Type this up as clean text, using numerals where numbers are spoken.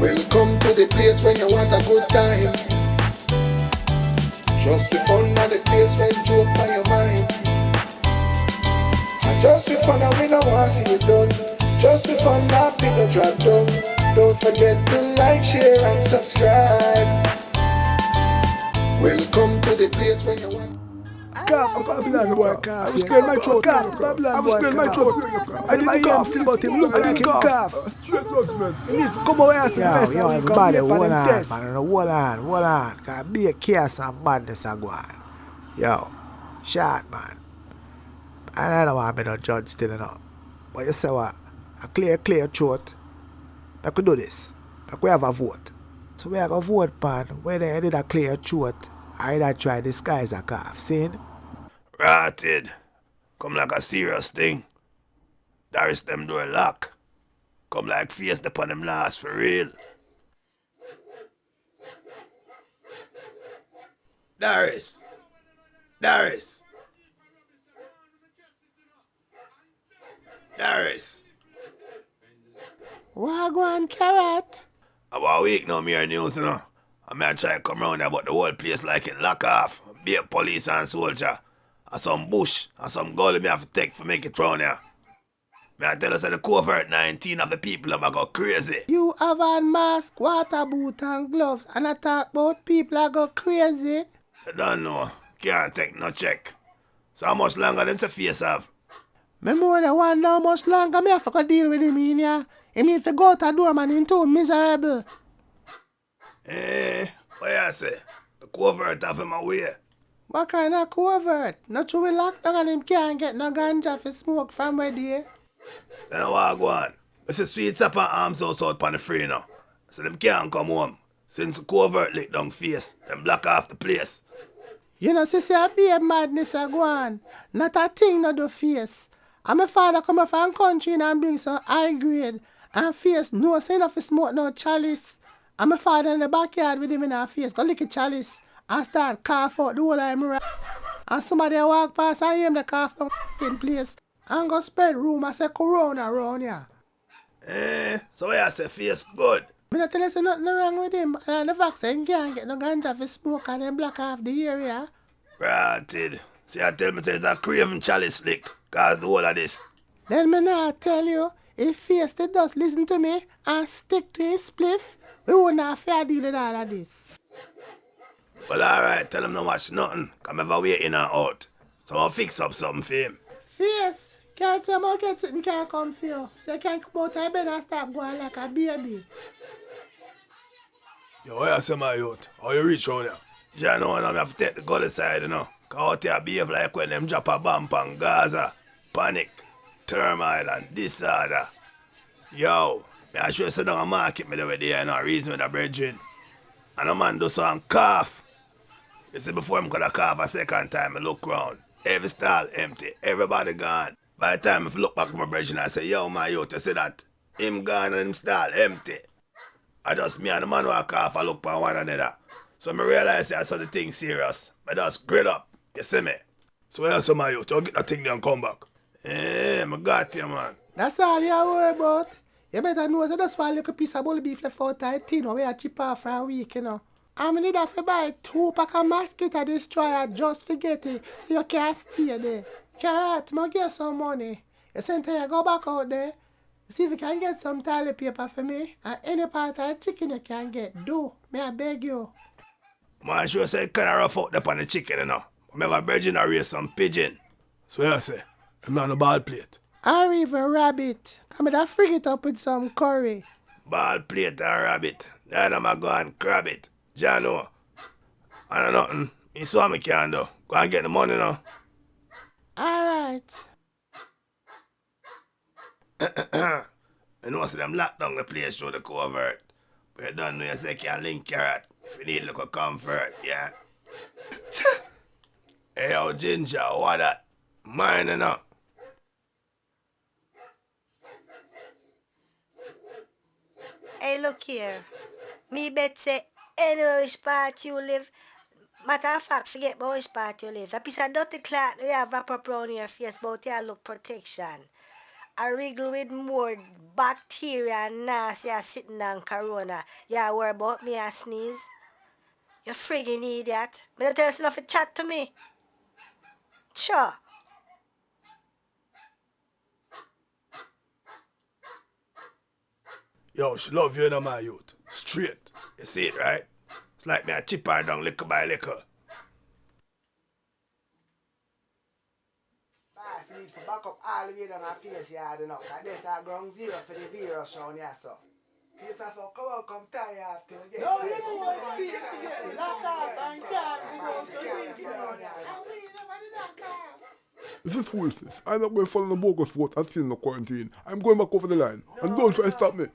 Welcome to the place when you want a good time. Just for fun at the place when joke on your mind. And just for fun and we don't want to see it done. Just for fun, laugh till you drop down. Don't forget to like, share and subscribe. Welcome to the place when you want. Cough, Babylon boy, cough. I was clearing my throat, cough. I was clearing my throat. I didn't cough still, but him look like him cough. Straight drugs, man. He need to come over here and see Yo, everybody, hold on, man. Hold on. Cause be a chaos and badness a go on. Yo, shot, man. And I don't want to be no judge still, you know. But you say what? A clear throat. I could do this. We have a vote. So we have a vote, man. Whether I did a clear throat, I did try disguise a cough. See? Rotted. Come like a serious thing. Darius them door lock. Come like face upon them last for real. Darius. Wagwan carrot. About a week now, me hear news, you know. I may try to come round here, but the whole place like it lock off. Be a police and soldier. And some bush and some gully me have to take for make it round here. May I tell us that the covert 19 of the people them a go crazy. You have on mask, water boot and gloves and I talk about people that go crazy. I don't know. Can't take no check. So how much longer them to face have? Me more than one how much longer me have to go deal with him in here. He need to go out the door, man. He's too miserable. What you say? The covert have him away. What kind of covert? Not true we lock down and him can't get no ganja for smoke from where they. Then I go on. I say sweet sap and arms house out on the free now. So them can't come home. Since the covert lick down face, them block off the place. You know, see, a be a madness a go on. Not a thing no do face. And my father come from country and bring some high grade. And face no say enough to smoke no chalice. And my father in the backyard with him in our face, go lick a chalice and start cough out the whole of him rats. And somebody walk past and hear him the cough down in place. And go spread rumor say corona around here. So what you say face good? Me not tell you say nothing wrong with him. And the fact say he can't get no ganja for smoke and then block off the area. Rotted. See I tell me say it's a craven chalice lick. Cause the whole of this. Then me not tell you, if face the dust listen to me and stick to his spliff, we wouldn't have to deal with all of this. Well alright, tell him not watch nothing. Come ever wait in and out. So I'll fix up something for him. Face, can't tell me how get it and can't come for you. So you can't come out of bed and start going like a baby. Yo, what you say my youth? How you reach round here? You know, I have to take the gully side, you know. Cause out here behave like when them drop a bomb on Gaza. Panic, turmoil and disorder. Yo, I sure sit down and market me the way there and I reason with a brethren. And a man do some cough. You see, before him could have cough a second time, I look round. Every stall empty, everybody gone. By the time I look back at my brethren, I say, yo, my youth, you see that? Him gone and him stall empty. I just me and the man walk off and look for one another. So I realize I saw the thing serious. I just grit up. You see me? So where some of you? You get that thing there and come back. I got you, man. That's all you worry about. You better know that that's one little piece of bull beef left out of the tin where you chip off for a week, you know. I'm need to buy 2 pack of mosquito destroyer just forget it so you can't stay there. Carrot, I'll get some money. You send you go back out there. See if you can get some toilet paper for me. And any part of the chicken you can get. Do. May I beg you. Man, sure say kind of rough out up on the chicken, you know. Remember, Virgin I raise some pigeon. So you say, I'm not on a ball plate. Or even rabbit. I'm going to frig it up with some curry. Ball plate and rabbit. Then I'm going to go and grab it. Jano. I don't know nothing. You saw me can do. Go and get the money now. Alright. I know see them lock down the place through the covert. But you don't know you say you can link carrot if you need a little comfort, yeah? Hey yo, Ginger, what that? Mine or not? Hey, look here. Me bet say anywhere which part you live, matter of fact, forget about which part you live. A piece of dirty cloth you have wrap up around your face, but you look protection. I wriggle with more bacteria and nasty as sitting on corona. You worry about me and sneeze? You friggin' idiot. Better tell us enough to chat to me. Sure. Yo, she love you, my youth. Straight. You see it, right? It's like me a chip her down liquor by liquor. I need to back up all the way down my face yard, you know. And this is ground zero for the virus round here, so. Face of a come out, come tie you after you get no, you know what it is. Lock off and This is foolishness. I'm not going to follow the bogus vote and still in the quarantine. I'm going back over the line. And don't try to stop me.